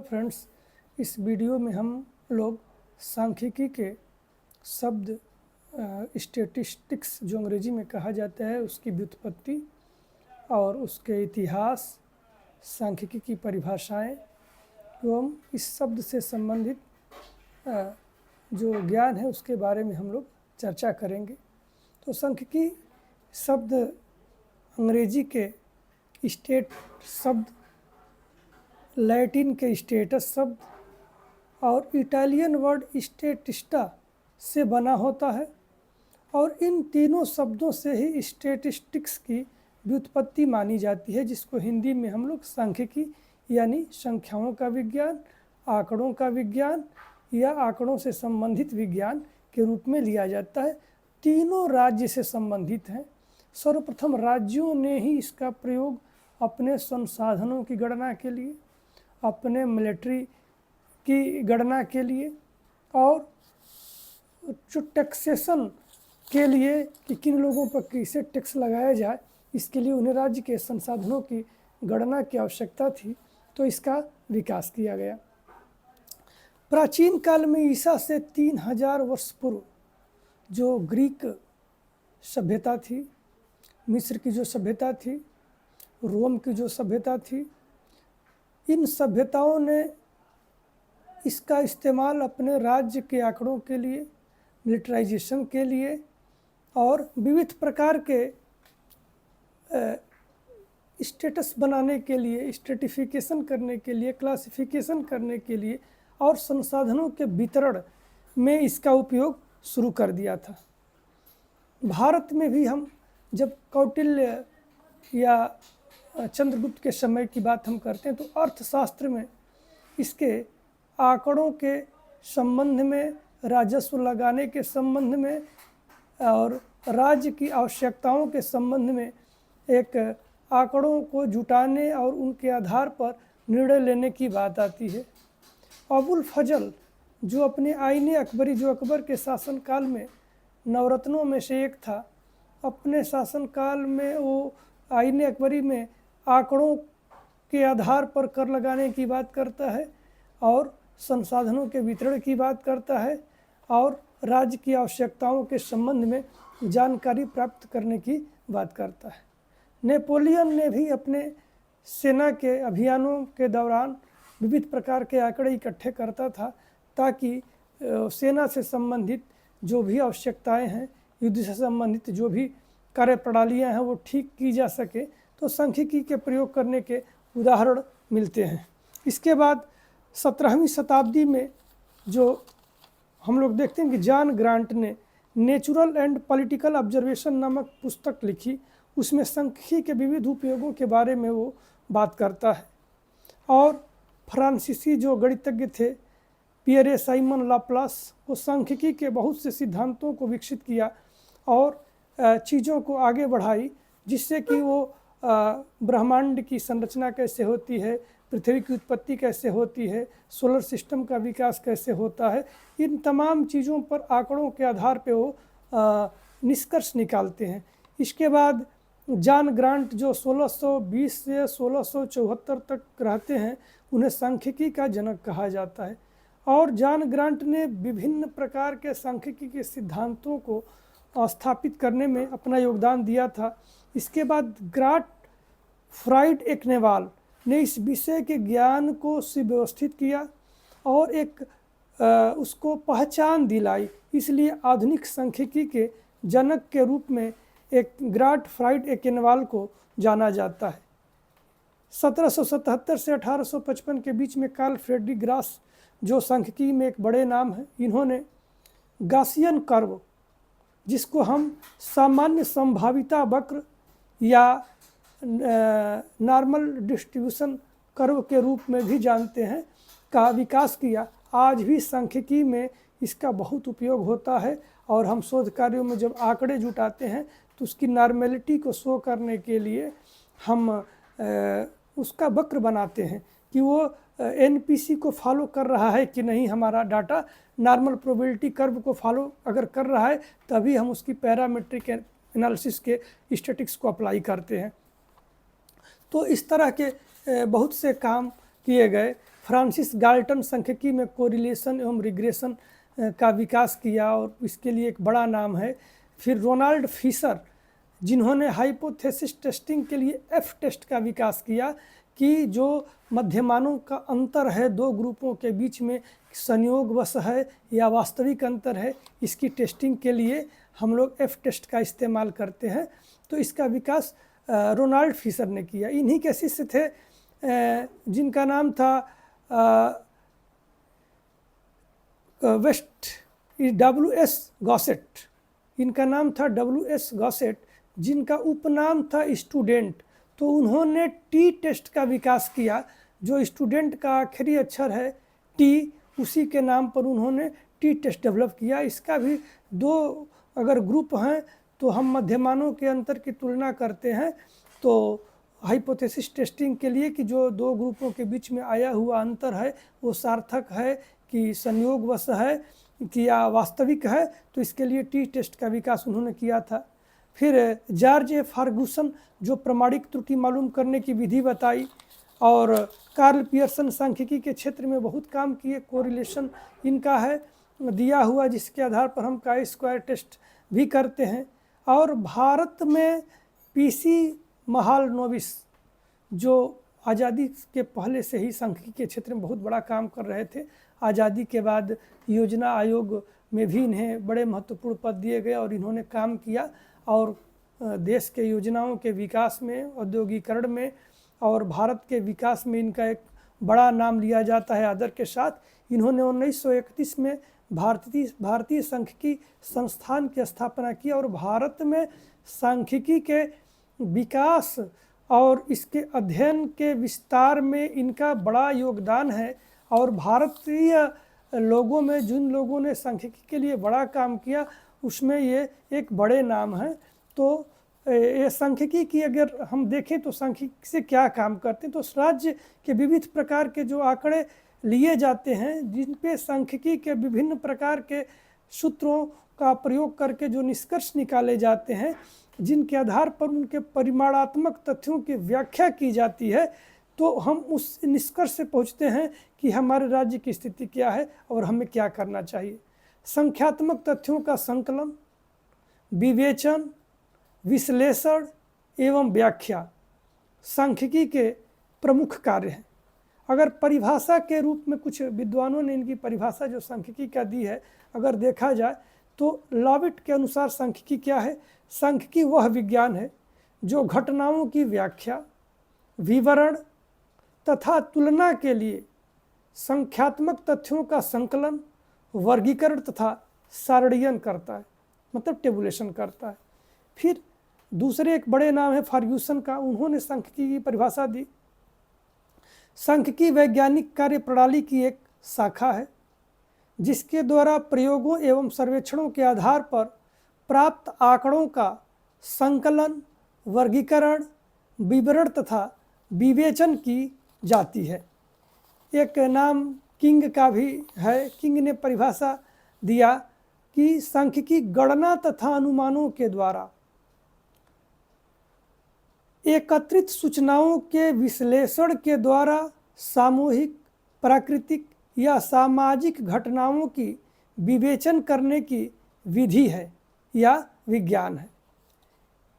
Friends, इस video में हम लोग सांख्यिकी के शब्द स्टैटिस्टिक्स जो अंग्रेजी में कहा जाता है उसकी व्युत्पत्ति और उसके इतिहास, सांख्यिकी की परिभाषाएं एवं इस शब्द से संबंधित जो ज्ञान है उसके बारे में हम लोग चर्चा करेंगे। तो सांख्यिकी शब्द अंग्रेजी के स्टेट शब्द, लैटिन के स्टेटस शब्द और इटालियन वर्ड स्टेटिस्टा से बना होता है और इन तीनों शब्दों से ही स्टैटिस्टिक्स की व्युत्पत्ति मानी जाती है, जिसको हिंदी में हम लोग सांख्यिकी यानी संख्याओं का विज्ञान, आंकड़ों का विज्ञान या आंकड़ों से संबंधित विज्ञान के रूप में लिया जाता है। तीनों राज्य से संबंधित हैं। सर्वप्रथम राज्यों ने ही इसका प्रयोग अपने संसाधनों की गणना के लिए, अपने मिलिट्री की गणना के लिए और जो टैक्सेशन के लिए कि किन लोगों पर कैसे टैक्स लगाया जाए, इसके लिए उन्हें राज्य के संसाधनों की गणना की आवश्यकता थी, तो इसका विकास किया गया। प्राचीन काल में ईसा से 3000 वर्ष पूर्व जो ग्रीक सभ्यता थी, मिस्र की जो सभ्यता थी, रोम की जो सभ्यता थी, इन सभ्यताओं ने इसका इस्तेमाल अपने राज्य के आंकड़ों के लिए, मिलिटराइजेशन के लिए और विविध प्रकार के स्टेटस बनाने के लिए, स्ट्रेटिफिकेशन करने के लिए, क्लासिफिकेशन करने के लिए और संसाधनों के वितरण में इसका उपयोग शुरू कर दिया था। भारत में भी हम जब कौटिल्य या चंद्रगुप्त के समय की बात हम करते हैं तो अर्थशास्त्र में इसके आंकड़ों के संबंध में, राजस्व लगाने के संबंध में और राज्य की आवश्यकताओं के संबंध में एक आंकड़ों को जुटाने और उनके आधार पर निर्णय लेने की बात आती है। अबुल फजल जो अपने आईने अकबरी, जो अकबर के शासनकाल में नवरत्नों में से एक था, अपने शासनकाल में वो आईने अकबरी में आंकड़ों के आधार पर कर लगाने की बात करता है और संसाधनों के वितरण की बात करता है और राज्य की आवश्यकताओं के संबंध में जानकारी प्राप्त करने की बात करता है। नेपोलियन ने भी अपने सेना के अभियानों के दौरान विविध प्रकार के आंकड़े इकट्ठे करता था ताकि सेना से संबंधित जो भी आवश्यकताएं हैं, युद्ध से संबंधित जो भी कार्यप्रणालियां हैं वो ठीक की जा सके। तो सांख्यिकी के प्रयोग करने के उदाहरण मिलते हैं। इसके बाद 17वीं शताब्दी में जो हम लोग देखते हैं कि जॉन ग्रांट ने नेचुरल एंड पॉलिटिकल ऑब्जर्वेशन नामक पुस्तक लिखी, उसमें सांख्यिकी के विविध उपयोगों के बारे में वो बात करता है। और फ्रांसीसी जो गणितज्ञ थे पियरे साइमन लाप्लास, वो सांख्यिकी के बहुत से सिद्धांतों को विकसित किया और चीज़ों को आगे बढ़ाई, जिससे कि वो ब्रह्मांड की संरचना कैसे होती है, पृथ्वी की उत्पत्ति कैसे होती है, सोलर सिस्टम का विकास कैसे होता है, इन तमाम चीज़ों पर आंकड़ों के आधार पे वो निष्कर्ष निकालते हैं। इसके बाद जॉन ग्रांट जो 1620 से 1674 तक रहते हैं, उन्हें सांख्यिकी का जनक कहा जाता है और जॉन ग्रांट ने विभिन्न प्रकार के सांख्यिकी के सिद्धांतों को स्थापित करने में अपना योगदान दिया था। इसके बाद ग्राट फ्राइड एकनेवाल ने इस विषय के ज्ञान को सुव्यवस्थित किया और एक उसको पहचान दिलाई, इसलिए आधुनिक सांख्यिकी के जनक के रूप में एक ग्राट फ्राइड एकनेवाल को जाना जाता है। 1777 से 1855 के बीच में कार्ल फ्रेडरिक ग्रास जो सांख्यिकी में एक बड़े नाम हैं, इन्होंने गासियन कर्व, जिसको हम सामान्य संभाविता वक्र या नॉर्मल डिस्ट्रीब्यूशन कर्व के रूप में भी जानते हैं, का विकास किया। आज भी सांख्यिकी में इसका बहुत उपयोग होता है और हम शोध कार्यों में जब आंकड़े जुटाते हैं तो उसकी नॉर्मेलिटी को शो करने के लिए हम उसका वक्र बनाते हैं कि वो एनपीसी को फॉलो कर रहा है कि नहीं, हमारा डाटा नॉर्मल प्रोबेबिलिटी कर्व को फॉलो अगर कर रहा है तभी हम उसकी पैरामीट्रिक एनालिसिस के स्टैटिक्स को अप्लाई करते हैं। तो इस तरह के बहुत से काम किए गए। फ्रांसिस गाल्टन सांख्यिकी में कोरिलेशन एवं रिग्रेशन का विकास किया और इसके लिए एक बड़ा नाम है। फिर रोनाल्ड फिशर जिन्होंने हाइपोथेसिस टेस्टिंग के लिए एफ टेस्ट का विकास किया कि जो मध्यमानों का अंतर है दो ग्रुपों के बीच में संयोगवश है या वास्तविक अंतर है, इसकी टेस्टिंग के लिए हम लोग एफ टेस्ट का इस्तेमाल करते हैं। तो इसका विकास रोनाल्ड फिशर ने किया। इन्हीं के शिष्य थे जिनका नाम था W.S. गॉसेट। इनका नाम था W.S. गॉसेट, जिनका उपनाम था स्टूडेंट। तो उन्होंने टी टेस्ट का विकास किया। जो स्टूडेंट का आखिरी अक्षर है टी, उसी के नाम पर उन्होंने टी टेस्ट डेवलप किया। इसका भी दो अगर ग्रुप हैं तो हम मध्यमानों के अंतर की तुलना करते हैं तो हाइपोथेसिस टेस्टिंग के लिए कि जो दो ग्रुपों के बीच में आया हुआ अंतर है वो सार्थक है कि संयोगवश है कि या वास्तविक है, तो इसके लिए टी टेस्ट का विकास उन्होंने किया था। फिर जॉर्ज ए फर्गुसन जो प्रमाणिक त्रुटि मालूम करने की विधि बताई, और कार्ल पियर्सन सांख्यिकी के क्षेत्र में बहुत काम किए। कोरिलेशन इनका है दिया हुआ जिसके आधार पर हम काई स्क्वायर टेस्ट भी करते हैं। और भारत में पीसी महालनोबिस जो आज़ादी के पहले से ही सांख्यिकी के क्षेत्र में बहुत बड़ा काम कर रहे थे, आज़ादी के बाद योजना आयोग में भी इन्हें बड़े महत्वपूर्ण पद दिए गए और इन्होंने काम किया और देश के योजनाओं के विकास में, औद्योगिकरण में और भारत के विकास में इनका एक बड़ा नाम लिया जाता है आदर के साथ। इन्होंने 1931 में भारतीय सांख्यिकी संस्थान की स्थापना की और भारत में सांख्यिकी के विकास और इसके अध्ययन के विस्तार में इनका बड़ा योगदान है। और भारतीय लोगों में जिन लोगों ने सांख्यिकी के लिए बड़ा काम किया उसमें ये एक बड़े नाम हैं। तो ये सांख्यिकी की अगर हम देखें तो सांख्यिकी से क्या काम करते हैं, तो राज्य के विविध प्रकार के जो आंकड़े लिए जाते हैं जिन पे सांख्यिकी के विभिन्न प्रकार के सूत्रों का प्रयोग करके जो निष्कर्ष निकाले जाते हैं, जिनके आधार पर उनके परिमाणात्मक तथ्यों की व्याख्या की जाती है, तो हम उस निष्कर्ष से पहुंचते हैं कि हमारे राज्य की स्थिति क्या है और हमें क्या करना चाहिए। संख्यात्मक तथ्यों का संकलन, विवेचन, विश्लेषण एवं व्याख्या सांख्यिकी के प्रमुख कार्य हैं। अगर परिभाषा के रूप में कुछ विद्वानों ने इनकी परिभाषा जो सांख्यिकी का दी है अगर देखा जाए तो लॉविट के अनुसार सांख्यिकी क्या है? सांख्यिकी वह विज्ञान है जो घटनाओं की व्याख्या, विवरण तथा तुलना के लिए संख्यात्मक तथ्यों का संकलन, वर्गीकरण तथा सारणीयन करता है, मतलब टेबुलेशन करता है। फिर दूसरे एक बड़े नाम है फर्ग्यूसन का, उन्होंने सांख्यिकी की परिभाषा दी। सांख्यिकी वैज्ञानिक कार्य प्रणाली की एक शाखा है जिसके द्वारा प्रयोगों एवं सर्वेक्षणों के आधार पर प्राप्त आंकड़ों का संकलन, वर्गीकरण, विवरण तथा विवेचन की जाती है। एक नाम किंग का भी है। किंग ने परिभाषा दिया कि सांख्यिकी गणना तथा अनुमानों के द्वारा एकत्रित सूचनाओं के विश्लेषण के द्वारा सामूहिक, प्राकृतिक या सामाजिक घटनाओं की विवेचन करने की विधि है या विज्ञान है।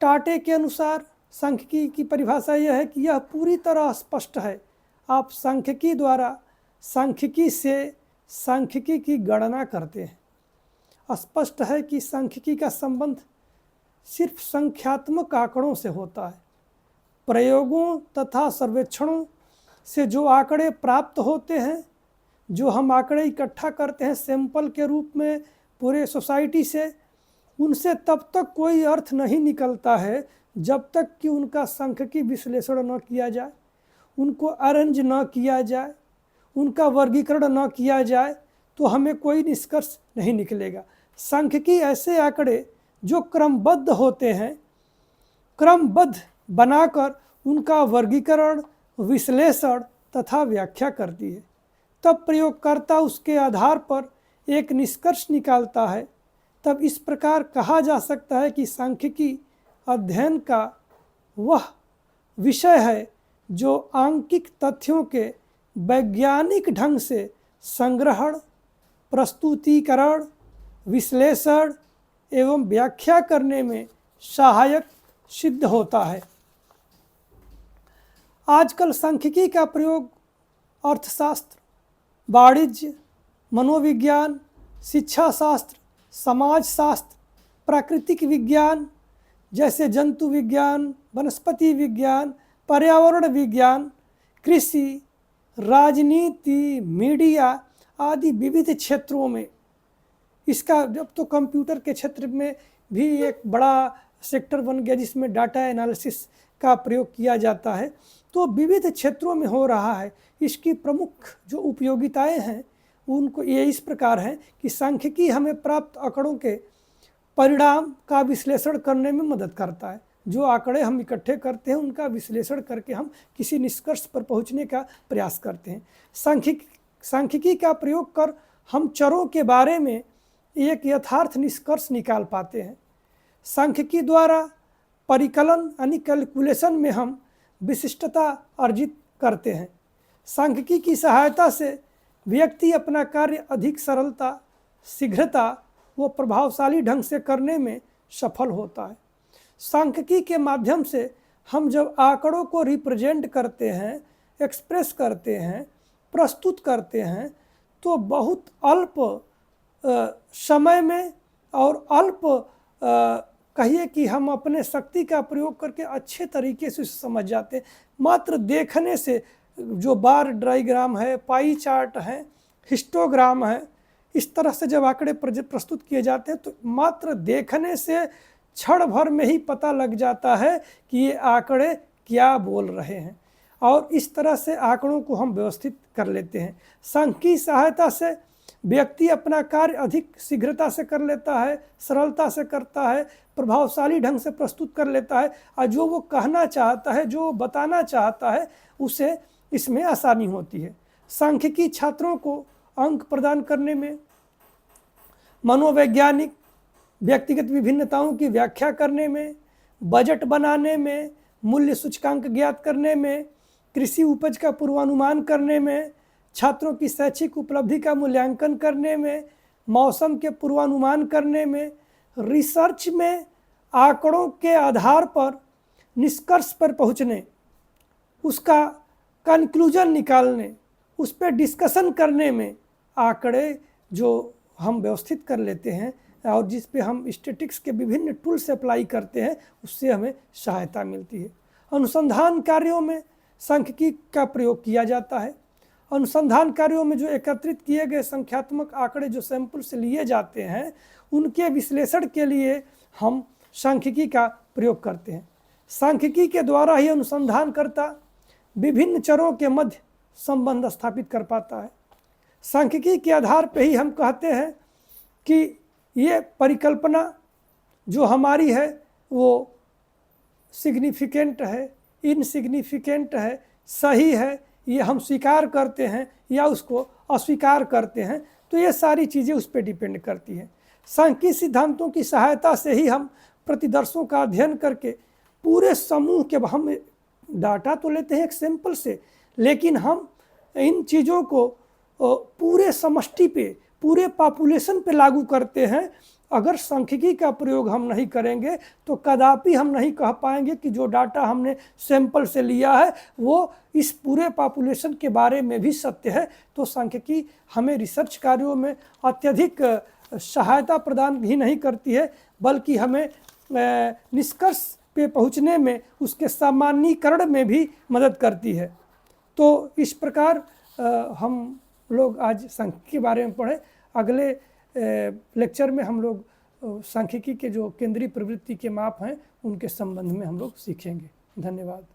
टाटे के अनुसार सांख्यिकी की परिभाषा यह है कि यह पूरी तरह स्पष्ट है। आप सांख्यिकी द्वारा सांख्यिकी से सांख्यिकी की गणना करते हैं। स्पष्ट है कि सांख्यिकी का संबंध सिर्फ संख्यात्मक आंकड़ों से होता है। प्रयोगों तथा सर्वेक्षणों से जो आंकड़े प्राप्त होते हैं, जो हम आंकड़े इकट्ठा करते हैं सैंपल के रूप में पूरे सोसाइटी से, उनसे तब तक कोई अर्थ नहीं निकलता है जब तक कि उनका सांख्यिकी विश्लेषण न किया जाए, उनको अरेंज न किया जाए, उनका वर्गीकरण न किया जाए, तो हमें कोई निष्कर्ष नहीं निकलेगा। सांख्यिकी ऐसे आंकड़े जो क्रमबद्ध होते हैं, क्रमबद्ध बनाकर उनका वर्गीकरण, विश्लेषण तथा व्याख्या करती है। तब प्रयोगकर्ता उसके आधार पर एक निष्कर्ष निकालता है। तब इस प्रकार कहा जा सकता है कि सांख्यिकी अध्ययन का वह विषय है जो आंकिक तथ्यों के वैज्ञानिक ढंग से संग्रहण, प्रस्तुतिकरण, विश्लेषण एवं व्याख्या करने में सहायक सिद्ध होता है। आजकल सांख्यिकी का प्रयोग अर्थशास्त्र, वाणिज्य, मनोविज्ञान, शिक्षा शास्त्र, समाजशास्त्र, प्राकृतिक विज्ञान जैसे जंतु विज्ञान, वनस्पति विज्ञान, पर्यावरण विज्ञान, कृषि, राजनीति, मीडिया आदि विविध क्षेत्रों में इसका जब तो कंप्यूटर के क्षेत्र में भी एक बड़ा सेक्टर बन गया जिसमें डाटा एनालिसिस का प्रयोग किया जाता है, तो विविध क्षेत्रों में हो रहा है। इसकी प्रमुख जो उपयोगिताएं हैं उनको ये इस प्रकार हैं कि सांख्यिकी हमें प्राप्त आंकड़ों के परिणाम का विश्लेषण करने में मदद करता है। जो आंकड़े हम इकट्ठे करते हैं उनका विश्लेषण करके हम किसी निष्कर्ष पर पहुंचने का प्रयास करते हैं। सांख्यिकी का प्रयोग कर हम चरों के बारे में एक यथार्थ निष्कर्ष निकाल पाते हैं। सांख्यिकी द्वारा परिकलन यानी कैलकुलेशन में हम विशिष्टता अर्जित करते हैं। सांख्यिकी की सहायता से व्यक्ति अपना कार्य अधिक सरलता, शीघ्रता व प्रभावशाली ढंग से करने में सफल होता है। सांख्यिकी के माध्यम से हम जब आंकड़ों को रिप्रेजेंट करते हैं, एक्सप्रेस करते हैं, प्रस्तुत करते हैं, तो बहुत अल्प समय में और अल्प कहिए कि हम अपने शक्ति का प्रयोग करके अच्छे तरीके से समझ जाते हैं। मात्र देखने से जो बार डायग्राम है, पाई चार्ट है, हिस्टोग्राम है, इस तरह से जब आंकड़े प्रस्तुत किए जाते हैं तो मात्र देखने से क्षण भर में ही पता लग जाता है कि ये आंकड़े क्या बोल रहे हैं और इस तरह से आंकड़ों को हम व्यवस्थित कर लेते हैं। सांख्यिकी सहायता से व्यक्ति अपना कार्य अधिक शीघ्रता से कर लेता है, सरलता से करता है, प्रभावशाली ढंग से प्रस्तुत कर लेता है और जो वो कहना चाहता है, जो बताना चाहता है, उसे इसमें आसानी होती है। सांख्यिकी छात्रों को अंक प्रदान करने में, मनोवैज्ञानिक व्यक्तिगत विभिन्नताओं की व्याख्या करने में, बजट बनाने में, मूल्य सूचकांक ज्ञात करने में, कृषि उपज का पूर्वानुमान करने में, छात्रों की शैक्षिक उपलब्धि का मूल्यांकन करने में, मौसम के पूर्वानुमान करने में, रिसर्च में आंकड़ों के आधार पर निष्कर्ष पर पहुंचने, उसका कंक्लूजन निकालने, उस पर डिस्कशन करने में आंकड़े जो हम व्यवस्थित कर लेते हैं और जिस पे हम स्टैटिस्टिक्स के विभिन्न टूल्स अप्लाई करते हैं उससे हमें सहायता मिलती है। अनुसंधान कार्यों में सांख्यिकी का प्रयोग किया जाता है। अनुसंधान कार्यों में जो एकत्रित किए गए संख्यात्मक आंकड़े जो सैंपल से लिए जाते हैं उनके विश्लेषण के लिए हम सांख्यिकी का प्रयोग करते हैं। सांख्यिकी के द्वारा ही अनुसंधानकर्ता विभिन्न चरों के मध्य संबंध स्थापित कर पाता है। सांख्यिकी के आधार पर ही हम कहते हैं कि ये परिकल्पना जो हमारी है वो सिग्निफिकेंट है, इनसिग्निफिकेंट है, सही है, ये हम स्वीकार करते हैं या उसको अस्वीकार करते हैं, तो ये सारी चीज़ें उस पर डिपेंड करती हैं। सांख्यिकी सिद्धांतों की सहायता से ही हम प्रतिदर्शों का अध्ययन करके पूरे समूह के, हम डाटा तो लेते हैं एक सैंपल से, लेकिन हम इन चीज़ों को पूरे समष्टि पे, पूरे पॉपुलेशन पे लागू करते हैं। अगर सांख्यिकी का प्रयोग हम नहीं करेंगे तो कदापि हम नहीं कह पाएंगे कि जो डाटा हमने सैंपल से लिया है वो इस पूरे पॉपुलेशन के बारे में भी सत्य है। तो सांख्यिकी हमें रिसर्च कार्यों में अत्यधिक सहायता प्रदान ही नहीं करती है, बल्कि हमें निष्कर्ष पे पहुंचने में, उसके सामान्यीकरण में भी मदद करती है। तो इस प्रकार हम लोग आज सांख्यिकी के बारे में पढ़े। अगले लेक्चर में हम लोग सांख्यिकी के जो केंद्रीय प्रवृत्ति के माप हैं उनके संबंध में हम लोग सीखेंगे। धन्यवाद।